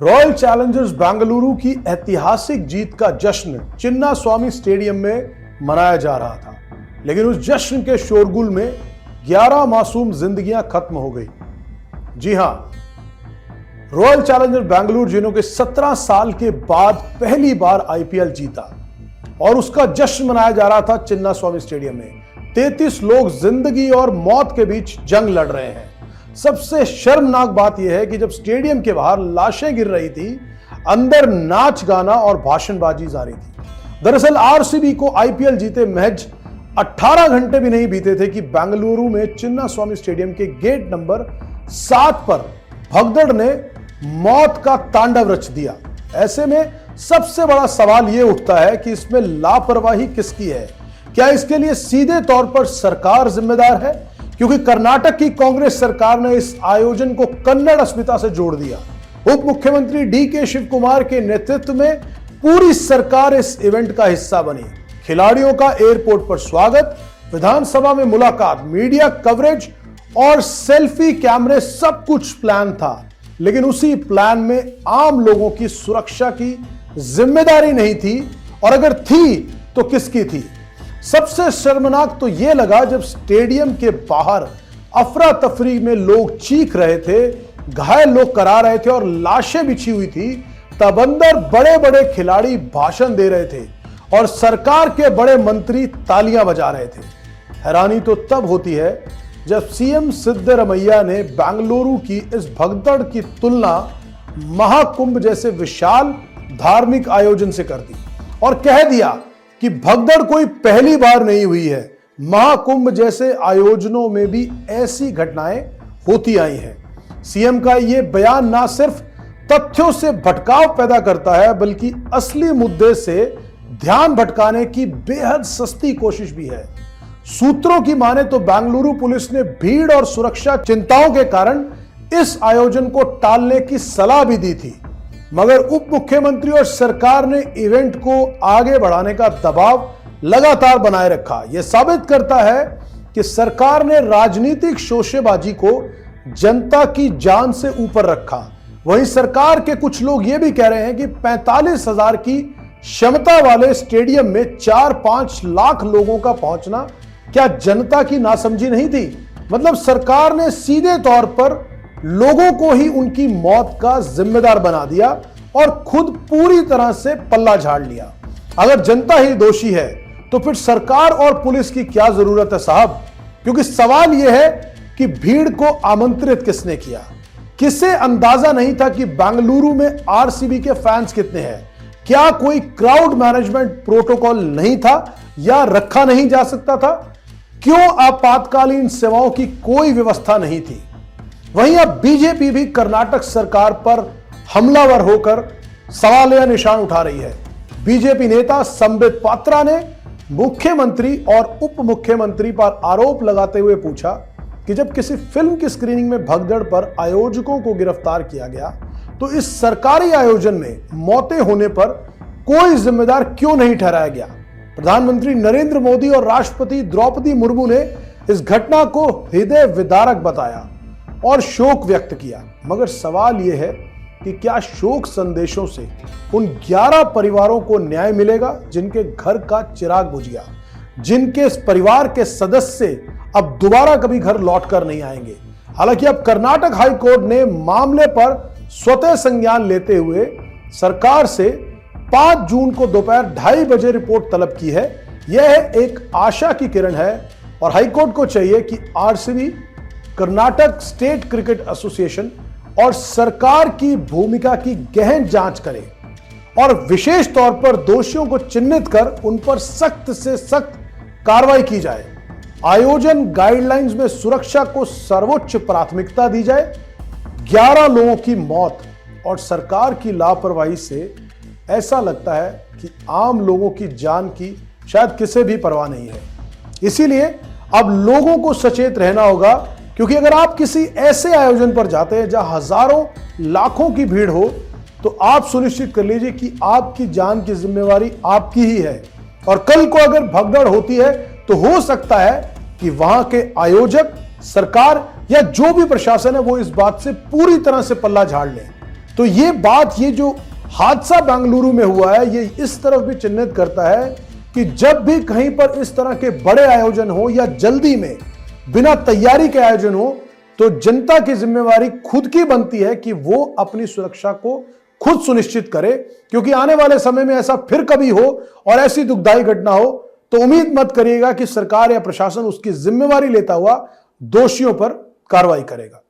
Royal Challengers Bengaluru की ऐतिहासिक जीत का जश्न चिन्नास्वामी स्टेडियम में मनाया जा रहा था, लेकिन उस जश्न के शोरगुल में 11 मासूम जिंदगियां खत्म हो गई। जी हां, रॉयल चैलेंजर्स बेंगलुरु जिन्होंने 17 साल के बाद पहली बार आईपीएल जीता और उसका जश्न मनाया जा रहा था चिन्नास्वामी स्टेडियम में। 33 लोग जिंदगी और मौत के बीच जंग लड़ रहे हैं। सबसे शर्मनाक बात यह है कि जब स्टेडियम के बाहर लाशें गिर रही थी, अंदर नाच गाना और भाषणबाजी जारी थी। दरअसल आरसीबी को आईपीएल जीते महज 18 घंटे भी नहीं बीते थे कि बेंगलुरु में चिन्नास्वामी स्टेडियम के गेट नंबर 7 पर भगदड़ ने मौत का तांडव रच दिया। ऐसे में सबसे बड़ा सवाल यह उठता है कि इसमें लापरवाही किसकी है? क्या इसके लिए सीधे तौर पर सरकार जिम्मेदार है? क्योंकि कर्नाटक की कांग्रेस सरकार ने इस आयोजन को कन्नड़ अस्मिता से जोड़ दिया। उप मुख्यमंत्री डीके शिव कुमार के नेतृत्व में पूरी सरकार इस इवेंट का हिस्सा बनी। खिलाड़ियों का एयरपोर्ट पर स्वागत, विधानसभा में मुलाकात, मीडिया कवरेज और सेल्फी कैमरे, सब कुछ प्लान था। लेकिन उसी प्लान में आम लोगों की सुरक्षा की जिम्मेदारी नहीं थी, और अगर थी तो किसकी थी? सबसे शर्मनाक तो यह लगा जब स्टेडियम के बाहर अफरा तफरी में लोग चीख रहे थे, घायल लोग करा रहे थे और लाशें बिछी हुई थी, तब अंदर बड़े बड़े खिलाड़ी भाषण दे रहे थे और सरकार के बड़े मंत्री तालियां बजा रहे थे। हैरानी तो तब होती है जब सीएम सिद्धरमैया ने बेंगलुरु की इस भगदड़ की तुलना महाकुंभ जैसे विशाल धार्मिक आयोजन से कर दी और कह दिया कि भगदड़ कोई पहली बार नहीं हुई है, महाकुंभ जैसे आयोजनों में भी ऐसी घटनाएं होती आई हैं। सीएम का यह बयान ना सिर्फ तथ्यों से भटकाव पैदा करता है, बल्कि असली मुद्दे से ध्यान भटकाने की बेहद सस्ती कोशिश भी है। सूत्रों की माने तो बेंगलुरु पुलिस ने भीड़ और सुरक्षा चिंताओं के कारण इस आयोजन को टालने की सलाह भी दी थी, मगर उप मुख्यमंत्री और सरकार ने इवेंट को आगे बढ़ाने का दबाव लगातार बनाए रखा। यह साबित करता है कि सरकार ने राजनीतिक शोशेबाजी को जनता की जान से ऊपर रखा। वहीं सरकार के कुछ लोग यह भी कह रहे हैं कि 45,000 की क्षमता वाले स्टेडियम में 4-5 लाख लोगों का पहुंचना क्या जनता की नासमझी नहीं थी? मतलब सरकार ने सीधे तौर पर लोगों को ही उनकी मौत का जिम्मेदार बना दिया और खुद पूरी तरह से पल्ला झाड़ लिया। अगर जनता ही दोषी है तो फिर सरकार और पुलिस की क्या जरूरत है साहब? क्योंकि सवाल यह है कि भीड़ को आमंत्रित किसने किया? किसे अंदाजा नहीं था कि बेंगलुरु में आरसीबी के फैंस कितने हैं? क्या कोई क्राउड मैनेजमेंट प्रोटोकॉल नहीं था या रखा नहीं जा सकता था? क्यों आपातकालीन सेवाओं की कोई व्यवस्था नहीं थी? वहीं अब बीजेपी भी कर्नाटक सरकार पर हमलावर होकर सवालिया निशान उठा रही है। बीजेपी नेता संबित पात्रा ने मुख्यमंत्री और उप मुख्यमंत्री पर आरोप लगाते हुए पूछा कि जब किसी फिल्म की स्क्रीनिंग में भगदड़ पर आयोजकों को गिरफ्तार किया गया तो इस सरकारी आयोजन में मौतें होने पर कोई जिम्मेदार क्यों नहीं ठहराया गया? प्रधानमंत्री नरेंद्र मोदी और राष्ट्रपति द्रौपदी मुर्मू ने इस घटना को हृदय विदारक बताया और शोक व्यक्त किया, मगर सवाल यह है कि क्या शोक संदेशों से उन 11 परिवारों को न्याय मिलेगा जिनके घर का चिराग बुझ गया, जिनके इस परिवार के सदस्य अब दोबारा कभी घर लौटकर नहीं आएंगे? हालांकि अब कर्नाटक हाई कोर्ट ने मामले पर स्वतः संज्ञान लेते हुए सरकार से 5 जून को दोपहर 2:30 बजे रिपोर्ट तलब की है। यह एक आशा की किरण है और हाईकोर्ट को चाहिए कि RCB, Karnataka state cricket association और सरकार की भूमिका की गहन जांच करे और विशेष तौर पर दोषियों को चिन्हित कर उन पर सख्त से सख्त कार्रवाई की जाए। आयोजन गाइडलाइंस में सुरक्षा को सर्वोच्च प्राथमिकता दी जाए। 11 लोगों की मौत और सरकार की लापरवाही से ऐसा लगता है कि आम लोगों की जान की शायद किसी भी परवाह नहीं है। इसीलिए अब लोगों को सचेत रहना होगा, क्योंकि अगर आप किसी ऐसे आयोजन पर जाते हैं जहां हजारों लाखों की भीड़ हो, तो आप सुनिश्चित कर लीजिए कि आपकी जान की जिम्मेवारी आपकी ही है। और कल को अगर भगदड़ होती है तो हो सकता है कि वहां के आयोजक, सरकार या जो भी प्रशासन है वो इस बात से पूरी तरह से पल्ला झाड़ ले। तो ये बात, ये जो हादसा बेंगलुरु में हुआ है, ये इस तरफ भी चिन्हित करता है कि जब भी कहीं पर इस तरह के बड़े आयोजन हो या जल्दी में बिना तैयारी के आयोजन हो, तो जनता की जिम्मेवारी खुद की बनती है कि वो अपनी सुरक्षा को खुद सुनिश्चित करे, क्योंकि आने वाले समय में ऐसा फिर कभी हो और ऐसी दुखदाई घटना हो तो उम्मीद मत करिएगा कि सरकार या प्रशासन उसकी जिम्मेवारी लेता हुआ दोषियों पर कार्रवाई करेगा।